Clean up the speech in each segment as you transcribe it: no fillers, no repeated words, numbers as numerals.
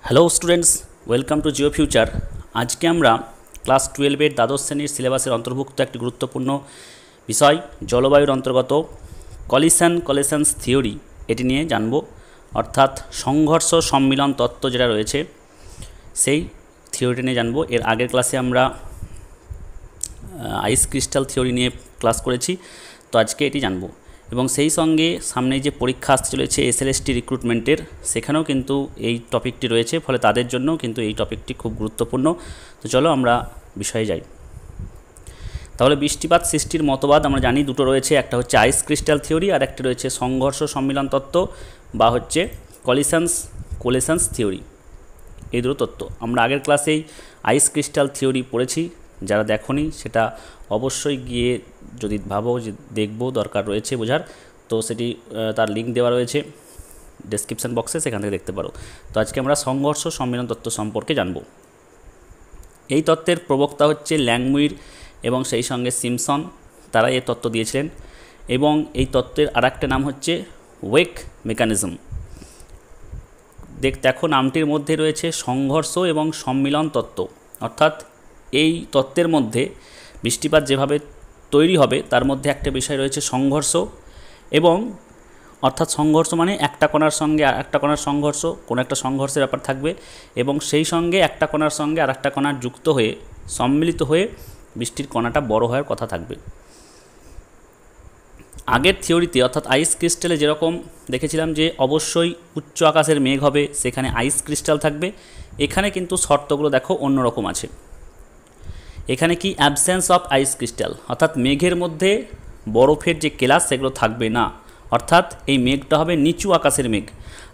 Hello students, welcome to Jio future. আজকে আমরা class 12-এর দ্বাদশ শ্রেণীর সিলেবাসের অন্তর্ভুক্ত একটি গুরুত্বপূর্ণ বিষয় জলবায়ুর অন্তর্গত কলিশনস থিওরি এটি নিয়ে জানব। অর্থাৎ সংঘর্ষ সম্মিলন তত্ত্ব যেটা রয়েছে সেই থিওরিটি নিয়ে জানব। এর আগের ক্লাসে আমরা আইস ক্রিস্টাল থিওরি নিয়ে ক্লাস করেছি, তো আজকে এটি জানব। এবং সেই সঙ্গে সামনে যে পরীক্ষা আসতে চলেছে এসএলএসটি রিক্রুটমেন্টের, সেখানেও কিন্তু এই টপিকটি রয়েছে, ফলে তাদের জন্যও কিন্তু এই টপিকটি খুব গুরুত্বপূর্ণ। তো চলো আমরা বিষয়ে যাই। তাহলে বৃষ্টিপাত সৃষ্টির মতবাদ আমরা জানি দুটো রয়েছে, একটা হচ্ছে আইস ক্রিস্টাল থিওরি আর একটা রয়েছে সংঘর্ষ সম্মিলন তত্ত্ব বা হচ্ছে কলিশনস থিওরি। এই দুটো তত্ত্ব আমরা আগের ক্লাসেই আইস ক্রিস্টাল থিওরি পড়েছি। যারা দেখোনি সেটা অবশ্যই গিয়ে যদি ভাবো যে দেখবো, দরকার রয়েছে বোঝার, তো সেটি তার লিঙ্ক দেওয়া রয়েছে ডেসক্রিপশান বক্সে, সেখান থেকে দেখতে পারো। তো আজকে আমরা সংঘর্ষ সম্মিলন তত্ত্ব সম্পর্কে জানব। এই তত্ত্বের প্রবক্তা হচ্ছে ল্যাংমুইর এবং সেই সঙ্গে সিমসন, তারা এই তত্ত্ব দিয়েছিলেন। এবং এই তত্ত্বের আরেকটা নাম হচ্ছে ওয়েক মেকানিজম। দেখো নামটির মধ্যে রয়েছে সংঘর্ষ এবং সম্মিলন তত্ত্ব, অর্থাৎ এই তত্ত্বের মধ্যে বৃষ্টিপাত যেভাবে তৈরি হবে তার মধ্যে একটা বিষয় রয়েছে সংঘর্ষ, এবং অর্থাৎ সংঘর্ষ মানে একটা কণার সঙ্গে আর একটা কণার সংঘর্ষ, কোনো একটা সংঘর্ষের ব্যাপার থাকবে এবং সেই সঙ্গে একটা কণার সঙ্গে আর একটা কণার যুক্ত হয়ে সম্মিলিত হয়ে বৃষ্টির কণাটা বড় হওয়ার কথা থাকবে। আগের থিওরিতে অর্থাৎ আইস ক্রিস্টালে যেরকম দেখেছিলাম যে অবশ্যই উচ্চ আকাশের মেঘ হবে, সেখানে আইস ক্রিস্টাল থাকবে। এখানে কিন্তু শর্তগুলো দেখো অন্যরকম আছে। এখানে কি অ্যাবসেন্স অফ আইস ক্রিস্টাল, অর্থাৎ মেঘের মধ্যে বরফের যে কেলাস সেগুলো থাকবে না, অর্থাৎ এই মেঘটা হবে নিচু আকাশের মেঘ।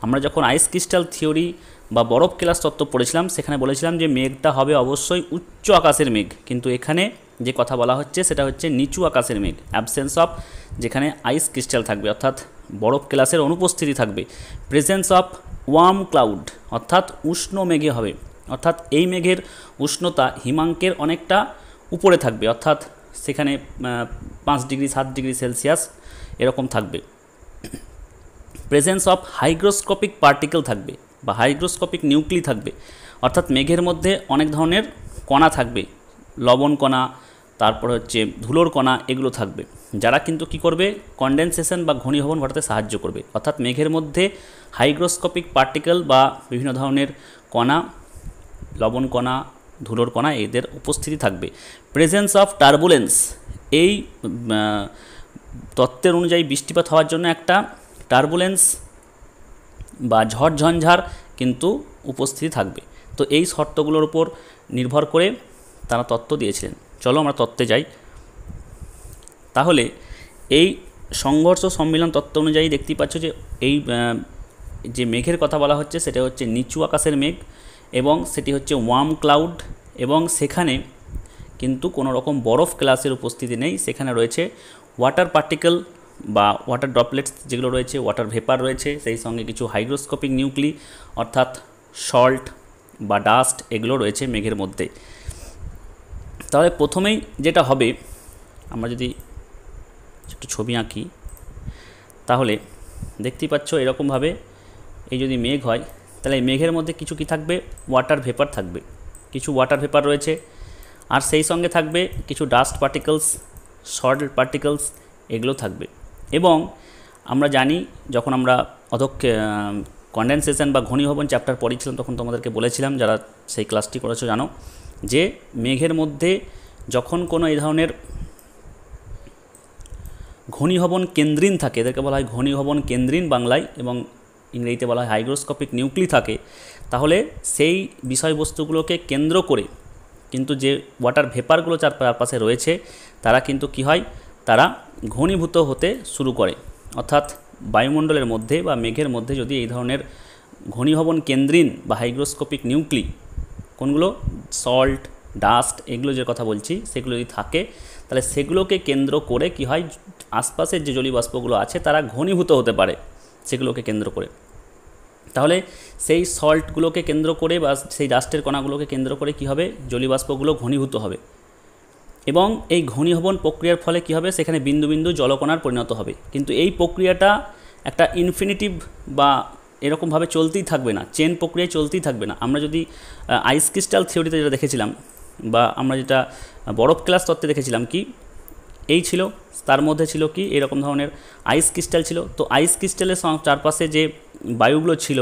আমরা যখন আইস ক্রিস্টাল থিওরি বা বরফ কেলাস তত্ত্ব পড়েছিলাম সেখানে বলেছিলাম যে মেঘটা হবে অবশ্যই উচ্চ আকাশের মেঘ, কিন্তু এখানে যে কথা বলা হচ্ছে সেটা হচ্ছে নিচু আকাশের মেঘ, অ্যাবসেন্স অফ, যেখানে আইস ক্রিস্টাল থাকবে অর্থাৎ বরফ কেলাসের অনুপস্থিতি থাকবে। প্রেজেন্স অফ ওয়ার্ম ক্লাউড, অর্থাৎ উষ্ণ মেঘে হবে, অর্থাৎ এই মেঘের উষ্ণতা হিমাঙ্কের অনেকটা উপরে থাকবে, অর্থাৎ সেখানে 5 ডিগ্রি 7 ডিগ্রি সেলসিয়াস এরকম থাকবে। প্রেজেন্স অফ হাইগ্রোস্কোপিক পার্টিকেল থাকবে বা হাইগ্রোস্কোপিক নিউক্লি থাকবে, অর্থাৎ মেঘের মধ্যে অনেক ধরনের কণা থাকবে, লবণ কণা, তারপর হচ্ছে ধুলোর কণা, এগুলো থাকবে, যারা কিন্তু কি করবে কনডেনসেশন বা ঘনীভবন ঘটাতে সাহায্য করবে। অর্থাৎ মেঘের মধ্যে হাইগ্রোস্কোপিক পার্টিকেল বা বিভিন্ন ধরনের কণা, লবণ কণা, ধুলোর কণা, এদের উপস্থিতি থাকবে। প্রেজেন্স অফ টার্বুলেন্স, এই তত্ত্বের অনুযায়ী বৃষ্টিপাত হওয়ার জন্য একটা টার্বুলেন্স বা ঝড়ঝঞ্ঝার কিন্তু উপস্থিতি থাকবে। তো এই শর্তগুলোর উপর নির্ভর করে তারা তত্ত্ব দিয়েছিলেন। চলো আমরা তত্ত্বে যাই। তাহলে এই সংঘর্ষ সম্মিলন তত্ত্ব অনুযায়ী দেখতেই পাচ্ছ যে এই যে মেঘের কথা বলা হচ্ছে সেটা হচ্ছে নিচু আকাশের মেঘ এবং সেটি হচ্ছে ওয়ার্ম ক্লাউড, এবং সেখানে কিন্তু কোনো রকম বরফ ক্লাসের উপস্থিতি নেই, সেখানে রয়েছে ওয়াটার পার্টিকেল বা ওয়াটার ড্রপলেটস যেগুলো রয়েছে, ওয়াটার ভেপার রয়েছে, সেই সঙ্গে কিছু হাইগ্রোস্কোপিক নিউক্লি অর্থাৎ সল্ট বা ডাস্ট, এগুলো রয়েছে মেঘের মধ্যে। তাহলে প্রথমেই যেটা হবে, আমরা যদি একটু ছবি আঁকি তাহলে দেখতেই পাচ্ছ এরকমভাবে এই যদি মেঘ হয় তাহলে এই মেঘের মধ্যে কিছু কি থাকবে, ওয়াটার ভেপার থাকবে, কিছু ওয়াটার ভেপার রয়েছে, আর সেই সঙ্গে থাকবে কিছু ডাস্ট পার্টিকেলস, সল্ট পার্টিকেলস, এগুলো থাকবে। এবং আমরা জানি যখন আমরা কনডেনসেশন বা ঘনীভবন চ্যাপ্টার পড়েছিলাম তখন তোমাদেরকে বলেছিলাম, যারা সেই ক্লাসটি করেছো জানো, যে মেঘের মধ্যে যখন কোনো এই ধরনের ঘনীভবন কেন্দ্রিন থাকে, এদেরকে বলা হয় ঘনীভবন কেন্দ্রিন বাংলায়, এবং ইংরেজিতে বলা হয় হাইগ্রোস্কোপিক নিউক্লি থাকে, তাহলে সেই বিষয়বস্তুগুলোকে কেন্দ্র করে কিন্তু যে ওয়াটার ভেপারগুলো চারপাশে রয়েছে তারা কিন্তু কি হয়, তারা ঘনীভূত হতে শুরু করে। অর্থাৎ বায়ুমণ্ডলের মধ্যে বা মেঘের মধ্যে যদি এই ধরনের ঘনীভবন কেন্দ্রিন বা হাইগ্রোস্কোপিক নিউক্লি, কোনগুলো সল্ট, ডাস্ট, এগুলো যে কথা বলছি, সেগুলো যদি থাকে তাহলে সেগুলোকে কেন্দ্র করে কি হয়, আশপাশের যে জলীয়বাষ্পগুলো আছে তারা ঘনীভূত হতে পারে সেগুলোকে কেন্দ্র করে। তাহলে সেই সল্টগুলোকে কেন্দ্র করে বা সেই ডাস্টের কণাগুলোকে কেন্দ্র করে কি হবে, জলীয়বাষ্পগুলো ঘনীভূত হবে, এবং এই ঘনীভবন প্রক্রিয়ার ফলে কি হবে, সেখানে বিন্দু বিন্দু জলকণার পরিণত হবে। কিন্তু এই প্রক্রিয়াটা একটা ইনফিনিটিভ বা এরকমভাবে চলতেই থাকবে না, চেন প্রক্রিয়ায় চলতেই থাকবে না। আমরা যদি আইস ক্রিস্টাল থিওরিতে যেটা দেখেছিলাম বা আমরা যেটা বরফ ক্লাস তত্ত্বে দেখেছিলাম কি এই ছিল, তার মধ্যে ছিল কি এরকম ধরনের আইস ক্রিস্টাল ছিল। তো আইস ক্রিস্টালের চারপাশে যে বায়ুগুলো ছিল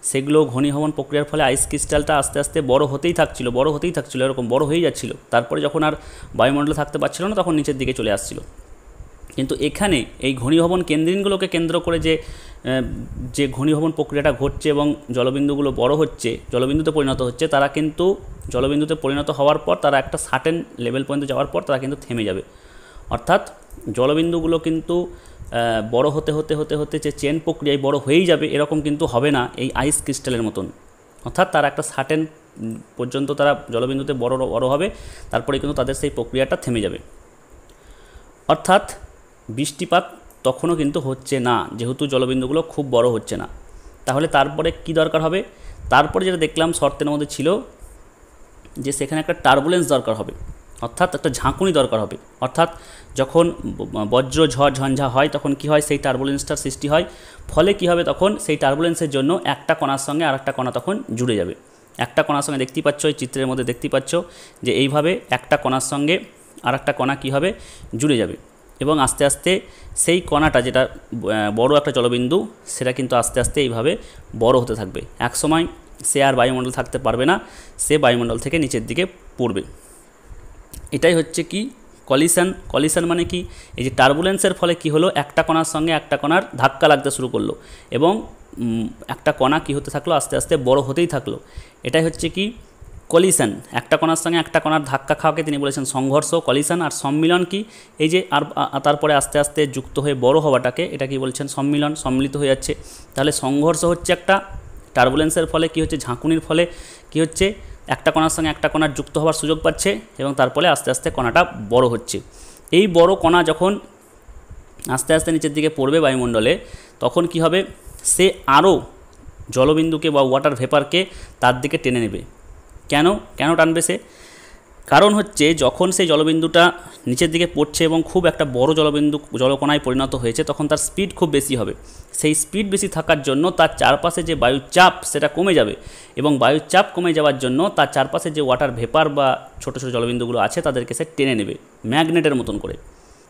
সেগুলো ঘনীভবন প্রক্রিয়ার ফলে আইস ক্রিস্টালটা আস্তে আস্তে বড় হতেই থাকছিল, এরকম বড় হয়ে যাচ্ছিল। তারপরে যখন আর বায়ুমণ্ডলে থাকতে পারছিল না তখন নিচের দিকে চলে আসছিল। কিন্তু এখানে এই ঘনীভবন কেন্দ্রীনগুলোকে কেন্দ্র করে যে ঘনীভবন প্রক্রিয়াটা ঘটছে এবং জলবিন্দুগুলো বড় হচ্ছে, জলবিন্দুতে পরিণত হচ্ছে, তারা কিন্তু জলবিন্দুতে পরিণত হওয়ার পর তারা একটা সার্টেন লেভেল পর্যন্ত যাওয়ার পর তারা কিন্তু থেমে যাবে। অর্থাৎ জলবিন্দুগুলো কিন্তু বড় হতে হতে হতে হতে যে চেন প্রক্রিয়ায় বড় হয়েই যাবে এরকম কিন্তু হবে না এই আইস ক্রিস্টালের মতন। অর্থাৎ তারা একটা সার্টেন পর্যন্ত তারা জলবিন্দুতে বড় হবে, তারপরে কিন্তু তাদের সেই প্রক্রিয়াটা থেমে যাবে। অর্থাৎ বৃষ্টিপাত তখনও কিন্তু হচ্ছে না, যেহেতু জলবিন্দুগুলো খুব বড় হচ্ছে না। তাহলে তারপরে কি দরকার হবে? তারপরে যেটা দেখলাম শর্তের মধ্যে ছিল যে সেখানে একটা টার্বুলেন্স দরকার হবে, অর্থাৎ একটা ঝাঁকুনি দরকার হবে। অর্থাৎ যখন বজ্র ঝড় ঝঞ্ঝা হয় তখন কি হয়, সেই টার্বুলেন্সটার সৃষ্টি হয়। ফলে কি হবে, তখন সেই টার্বুলেন্সের জন্য একটা কণার সঙ্গে আর একটা কণা তখন জুড়ে যাবে। একটা কণার সঙ্গে দেখতেই পাচ্ছ, এই চিত্রের মধ্যে দেখতেই পাচ্ছ যে এইভাবে একটা কণার সঙ্গে আর একটা কণা কী হবে, জুড়ে যাবে। এবং আস্তে আস্তে সেই কণাটা যেটা বড় একটা জলবিন্দু সেটা কিন্তু আস্তে আস্তে এইভাবে বড় হতে থাকবে। এক সময় সে আর বায়ুমণ্ডল থাকতে পারবে না, সে বায়ুমণ্ডল থেকে নিচের দিকে পড়বে। এটাই হচ্ছে কি কলিশন মানে কি, এই যে টার্বুলেন্সের ফলে কি হলো, একটা কণার সঙ্গে একটা কণার ধাক্কা লাগতে শুরু করলো এবং একটা কণা কি হতে থাকলো, আস্তে আস্তে বড় হতেই থাকলো। এটাই হচ্ছে কি কলিশন। একটা কণার সঙ্গে একটা কণার ধাক্কা খাওয়াকে তিনি বলেছেন সংঘর্ষ, কলিশন। আর সম্মিলন কি, এই যে আর তারপরে আস্তে আস্তে যুক্ত হয়ে বড় হওয়াটাকে এটা কি বলছেন সম্মিলন, সম্মিলিত হয়ে যাচ্ছে। তাহলে সংঘর্ষ হচ্ছে একটা, টার্বুলেন্সের ফলে কি হচ্ছে, ঝাঁকুনির ফলে কি হচ্ছে, একটা কণার সঙ্গে একটা কণার যুক্ত হওয়ার সুযোগ পাচ্ছে এবং তারপরে আস্তে আস্তে কণাটা বড় হচ্ছে। এই বড় কণা যখন আস্তে আস্তে নিচের দিকে পড়বে বায়ুমণ্ডলে, তখন কি হবে, সে আরও জলবিন্দুকে বা ওয়াটার ভেপারকে তার দিকে টেনে নেবে। কেন টানবে সে? কারণ হচ্ছে যখন সেই জলবিন্দুটা নিচের দিকে পড়ছে এবং খুব একটা বড় জলকণায় পরিণত হয়েছে, তখন তার স্পিড খুব বেশি হবে। সেই স্পিড বেশি থাকার জন্য তার চারপাশে যে বায়ুর চাপ সেটা কমে যাবে এবং বায়ুর চাপ কমে যাওয়ার জন্য তার চারপাশে যে ওয়াটার ভেপার বা ছোটো ছোটো জলবিন্দুগুলো আছে তাদেরকে সে টেনে নেবে ম্যাগনেটের মতন করে।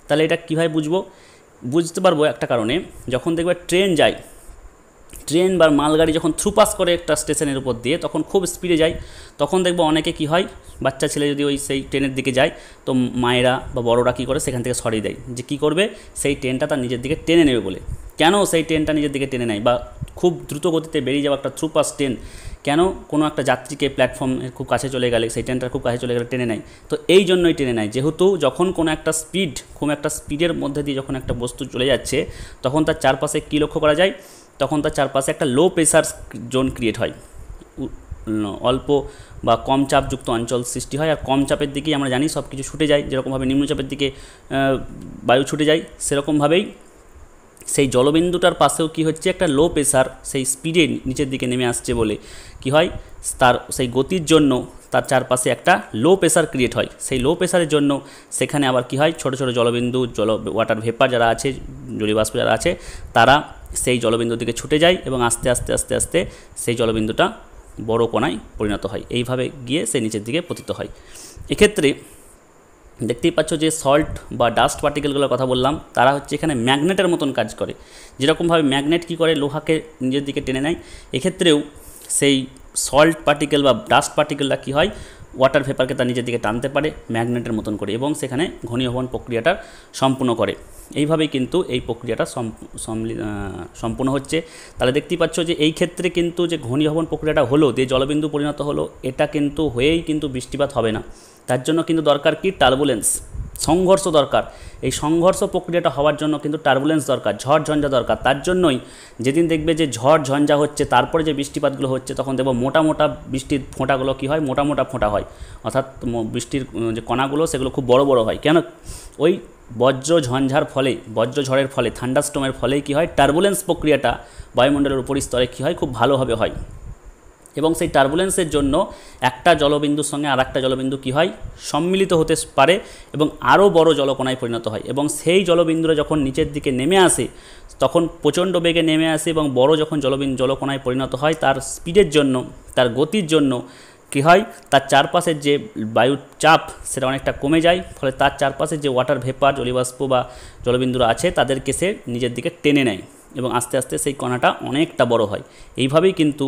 তাহলে এটা কীভাবে বুঝতে পারবো? একটা কারণে, যখন দেখবে ট্রেন বা মালগাড়ি যখন থ্রুপাস করে একটা স্টেশনের উপর দিয়ে, তখন খুব স্পিডে যায়, তখন দেখবো অনেকে কি হয়, বাচ্চা ছেলে যদি সেই ট্রেনের দিকে যায় তো মায়েরা বা বড়রা কী করে, সেখান থেকে সরিয়ে দেয়, যে কী করবে, সেই ট্রেনটা তার নিজের দিকে টেনে নেবে বলে। কেন সেই ট্রেনটা নিজের দিকে টেনে নেয় বা খুব দ্রুত গতিতে বেরিয়ে যাওয়া একটা থ্রুপাস ট্রেন কেন কোনো একটা যাত্রীকে প্ল্যাটফর্মের খুব কাছে চলে গেলে, সেই ট্রেনটার খুব কাছে চলে গেলে টেনে নেয়? তো এই জন্যই টেনে নেয়, যেহেতু যখন কোনো একটা স্পিডের মধ্যে দিয়ে যখন একটা বস্তু চলে যাচ্ছে, তখন তার চারপাশে কী লক্ষ্য করা যায়, তখন তার চারপাশে একটা লো প্রেসার জোন ক্রিয়েট হয়, অল্প বা কম চাপযুক্ত অঞ্চল সৃষ্টি হয়। আর কম চাপের দিকেই আমরা জানি সব কিছু ছুটে যায়, যেরকমভাবে নিম্নচাপের দিকে বায়ু ছুটে যায়, সেরকমভাবেই সেই জলবিন্দুটার পাশেও কি হচ্ছে, একটা লো প্রেসার সেই স্পিডে নিচের দিকে নেমে আসছে বলে কি হয়, তার সেই গতির জন্য তার চারপাশে একটা লো প্রেসার ক্রিয়েট হয়। সেই লো প্রেসারের জন্য সেখানে আবার কি হয়, ছোটো ছোটো জলবিন্দু ওয়াটার ভেপার যারা আছে, জলীয়বাষ্প যারা আছে, তারা সেই জলবিন্দুর দিকে ছুটে যায় এবং আস্তে আস্তে আস্তে আস্তে সেই জলবিন্দুটা বড় কণায় পরিণত হয়, এইভাবে গিয়ে সে নিচের দিকে পতিত হয়। এক্ষেত্রে দেখতেই পাচ্ছ যে সল্ট বা ডাস্ট পার্টিকেলগুলোর কথা বললাম, তারা হচ্ছে এখানে ম্যাগনেটের মতন কাজ করে। যেরকমভাবে ম্যাগনেট কী করে, লোহাকে নিজের দিকে টেনে নেয়, এক্ষেত্রেও সেই সল্ট পার্টিকেল বা ডাস্ট পার্টিকেলটা কী হয়, ওয়াটার ভেপারকে তার নিজের দিকে টানতে পারে ম্যাগনেটের মতন করে এবং সেখানে ঘনীভবন প্রক্রিয়াটা সম্পূর্ণ করে। এইভাবেই কিন্তু এই প্রক্রিয়াটা সম্পূর্ণ হচ্ছে। তাহলে দেখতেই পাচ্ছ যে এই ক্ষেত্রে কিন্তু যে ঘনীভবন প্রক্রিয়াটা হলো, যে জলবিন্দু পরিণত হলো, এটা কিন্তু হয়েই কিন্তু বৃষ্টিপাত হবে না। তার জন্য কিন্তু দরকার কি, টার্বুলেন্স, সংঘর্ষ দরকার। এই সংঘর্ষ প্রক্রিয়াটা হওয়ার জন্য কিন্তু টার্বুলেন্স দরকার, ঝড় ঝঞ্ঝা দরকার। তার জন্যই যেদিন দেখবে যে ঝড় ঝঞ্ঝা হচ্ছে, তারপরে যে বৃষ্টিপাতগুলো হচ্ছে, তখন দেখবো মোটা মোটা বৃষ্টির ফোঁটাগুলো কী হয়, মোটা মোটা ফোঁটা হয়, অর্থাৎ বৃষ্টির যে কণাগুলো সেগুলো খুব বড় বড় হয়। কেন? ওই বজ্র ঝড়ের ফলে থান্ডারস্টর্মের ফলেই কী হয়, টার্বুলেন্স প্রক্রিয়াটা বায়ুমণ্ডলের উপরিস্তরে কী হয়, খুব ভালোভাবে হয়। এবং সেই টার্বুলেন্সের জন্য একটা জলবিন্দুর সঙ্গে আর একটা জলবিন্দু কী হয়, সম্মিলিত হতে পারে এবং আরও বড় জলকণায় পরিণত হয়, এবং সেই জলবিন্দুরা যখন নিচের দিকে নেমে আসে তখন প্রচণ্ড বেগে নেমে আসে এবং বড় যখন জলকণায় পরিণত হয় তার স্পিডের জন্য, তার গতির জন্য কী হয়, তার চারপাশের যে বায়ুর চাপ সেটা অনেকটা কমে যায়, ফলে তার চারপাশের যে ওয়াটার ভেপার, জলীয়বাষ্প বা জলবিন্দুরা আছে তাদেরকে সে নিজের দিকে টেনে নেয় এবং আস্তে আস্তে সেই কণাটা অনেকটা বড় হয়। এইভাবেই কিন্তু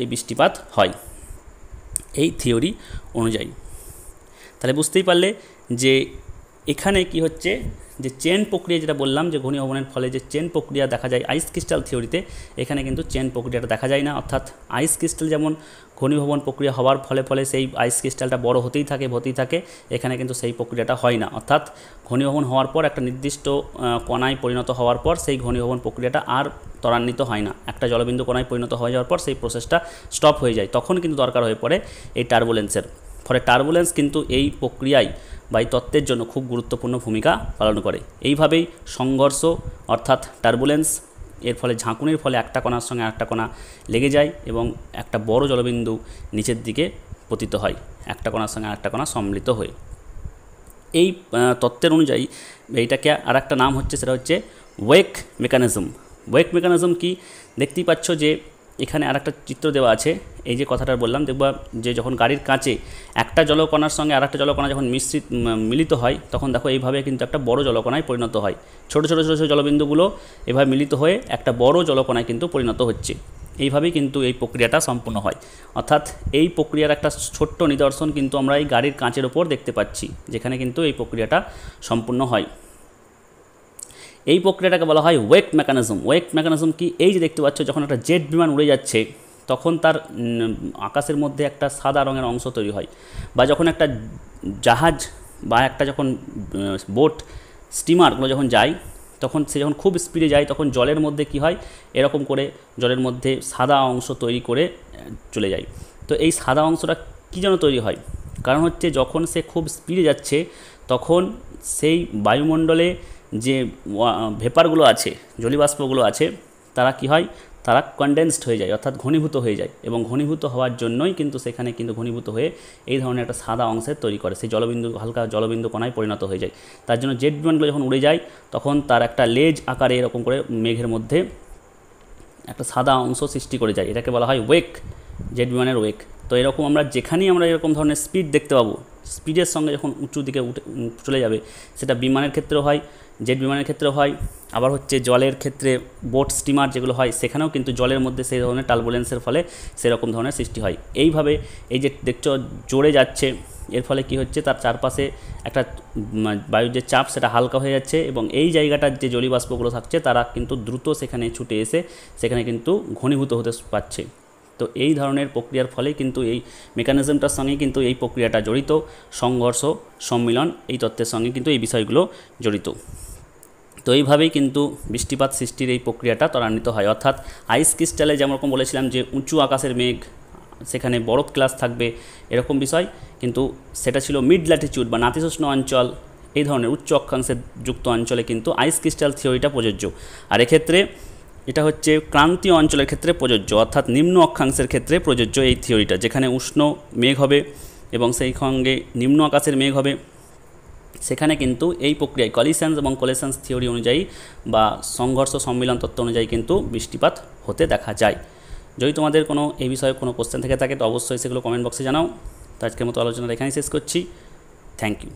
এই বৃষ্টিপাত হয় এই থিওরি অনুযায়ী। তাহলে বুঝতেই পারলে যে এখানে কি হচ্ছে, যে চেন প্রক্রিয়া যেটা বললাম, যে ঘনীভবনের ফলে যে চেন প্রক্রিয়া দেখা যায় আইস ক্রিস্টাল থিওরিতে, এখানে কিন্তু চেন প্রক্রিয়াটা দেখা যায় না। অর্থাৎ আইস ক্রিস্টাল যেমন ঘনীভবন প্রক্রিয়া হওয়ার ফলে সেই আইস ক্রিস্টালটা বড় হতেই থাকে, এখানে কিন্তু সেই প্রক্রিয়াটা হয় না। অর্থাৎ ঘনীভবন হওয়ার পর একটা নির্দিষ্ট কণায় পরিণত হওয়ার পর সেই ঘনীভবন প্রক্রিয়াটা আর ত্বরান্বিত হয় না, একটা জলবিন্দু কণায় পরিণত হয়ে যাওয়ার পর সেই প্রসেসটা স্টপ হয়ে যায়, তখন কিন্তু দরকার হয়ে পড়ে এই টার্বুলেন্সের। ফলে টার্বুলেন্স কিন্তু এই প্রক্রিয়ায় বা এই তত্ত্বের জন্য খুব গুরুত্বপূর্ণ ভূমিকা পালন করে। এইভাবেই সংঘর্ষ অর্থাৎ টার্বুলেন্স, এর ফলে ঝাঁকুনির ফলে একটা কণার সঙ্গে আরেকটা কণা লেগে যায় এবং একটা বড় জলবিন্দু নিচের দিকে পতিত হয়, একটা কণার সঙ্গে আরেকটা কণা সম্মিলিত হয়ে। এই তত্ত্বের অনুযায়ী এইটাকে আর একটা নাম হচ্ছে, সেটা হচ্ছে ওয়েক মেকানিজম। ওয়েক মেকানিজম কি, দেখতেই পাচ্ছ যে এখানে আর একটা চিত্র দেওয়া আছে। এই যে কথাটা বললাম, দেখবা যে যখন গাড়ির কাঁচে একটা জলকণার সঙ্গে আর একটা জলকণা যখন মিলিত হয় তখন দেখো এইভাবে কিন্তু একটা বড় জলকণায় পরিণত হয়। ছোট ছোট ছোট ছোট জলবিন্দুগুলো এভাবে মিলিত হয়ে একটা বড় জলকণায় কিন্তু পরিণত হচ্ছে। এইভাবেই কিন্তু এই প্রক্রিয়াটা সম্পূর্ণ হয়। অর্থাৎ এই প্রক্রিয়ার একটা ছোট্ট নিদর্শন কিন্তু আমরা এই গাড়ির কাঁচের ওপর দেখতে পাচ্ছি, যেখানে কিন্তু এই প্রক্রিয়াটা সম্পূর্ণ হয়। এই প্রক্রিয়াটাকে বলা হয় ওয়েক মেকানিজম। ওয়েক মেকানিজম কি, এই যে দেখতে পাচ্ছ যখন একটা জেট বিমান উড়ে যাচ্ছে তখন তার আকাশের মধ্যে একটা সাদা রঙের অংশ তৈরি হয়, বা যখন একটা জাহাজ বা একটা যখন বোট, স্টিমারগুলো যখন যায় তখন সে যখন খুব স্পিডে যায় তখন জলের মধ্যে কি হয়, এরকম করে জলের মধ্যে সাদা অংশ তৈরি করে চলে যায়। তো এই সাদা অংশটা কী জন্য তৈরি হয়, কারণ হচ্ছে যখন সে খুব স্পিডে যাচ্ছে তখন সেই বায়ুমণ্ডলে যে ভেপারগুলো আছে, জলীয়বাষ্পগুলো আছে, তারা কি হয়, তারা কনডেন্সড হয়ে যায়, অর্থাৎ ঘনীভূত হয়ে যায়, এবং ঘনীভূত হওয়ার জন্যই কিন্তু সেখানে কিন্তু ঘনীভূত হয়ে এই ধরনের একটা সাদা অংশের তৈরি করে, সেই জলবিন্দু হালকা জলবিন্দু কণায় পরিণত হয়ে যায়। তার জন্য জেট বিমানগুলো যখন উড়ে যায় তখন তার একটা লেজ আকারে এরকম করে মেঘের মধ্যে একটা সাদা অংশ সৃষ্টি করে যায়, এটাকে বলা হয় ওয়েক, জেট বিমানের ওয়েক। তো এরকম আমরা যেখানেই আমরা এরকম ধরনের স্পিড দেখতে পাবো, স্পিডের সঙ্গে যখন উঁচু দিকে চলে যাবে, সেটা বিমানের ক্ষেত্রেও হয়, জেট বিমানের ক্ষেত্রেও হয়, আবার হচ্ছে জলের ক্ষেত্রে বোট স্টিমার যেগুলো হয় সেখানেও কিন্তু জলের মধ্যে সেই ধরনের টার্বুলেন্সের ফলে সেরকম ধরনের সৃষ্টি হয়। এইভাবে এই যে দেখছো জোরে যাচ্ছে, এর ফলে কি হচ্ছে, তার চারপাশে একটা বায়ুর যে চাপ সেটা হালকা হয়ে যাচ্ছে এবং এই জায়গাটার যে জলীয়বাষ্পগুলো থাকছে তারা কিন্তু দ্রুত সেখানে ছুটে এসে সেখানে কিন্তু ঘনীভূত হতে পারছে। তো এই ধরনের প্রক্রিয়ার ফলে কিন্তু এই মেকানিজমটার সঙ্গে কিন্তু এই প্রক্রিয়াটা জড়িত, সংঘর্ষ সম্মিলন এই তত্ত্বের সঙ্গে কিন্তু এই বিষয়গুলো জড়িত। তো এইভাবেই কিন্তু বৃষ্টিপাত সৃষ্টির এই প্রক্রিয়াটা ত্বরান্বিত হয়। অর্থাৎ আইস ক্রিস্টালে যেমন বলেছিলাম যে উঁচু আকাশের মেঘ, সেখানে বরফ ক্লাস থাকবে এরকম বিষয়, কিন্তু সেটা ছিল মিড ল্যাটিটিউড বা নাতিশীতোষ্ণ অঞ্চল, এই ধরনের উচ্চ অক্ষাংশের যুক্ত অঞ্চলে কিন্তু আইস ক্রিস্টাল থিওরিটা প্রযোজ্য। আর এক্ষেত্রে এটা হচ্ছে ক্রান্তীয় অঞ্চলের ক্ষেত্রে প্রযোজ্য, অর্থাৎ নিম্ন অক্ষাংশের ক্ষেত্রে প্রযোজ্য এই থিওরিটা, যেখানে উষ্ণ মেঘ হবে এবং সেই সঙ্গে নিম্ন আকাশের মেঘ হবে, সেখানে কিন্তু এই প্রক্রিয়ায় কলিশনস এবং কোলেশনস থিওরি অনুযায়ী বা সংঘর্ষ সম্মিলন তত্ত্ব অনুযায়ী কিন্তু বৃষ্টিপাত হতে দেখা যায়। যদি তোমাদের কোনো এই বিষয়ে কোনো কোশ্চেন থেকে থাকে তো অবশ্যই সেগুলো কমেন্ট বক্সে জানাও। তো আজকের মতো আলোচনা এখানেই শেষ করছি। Thank you.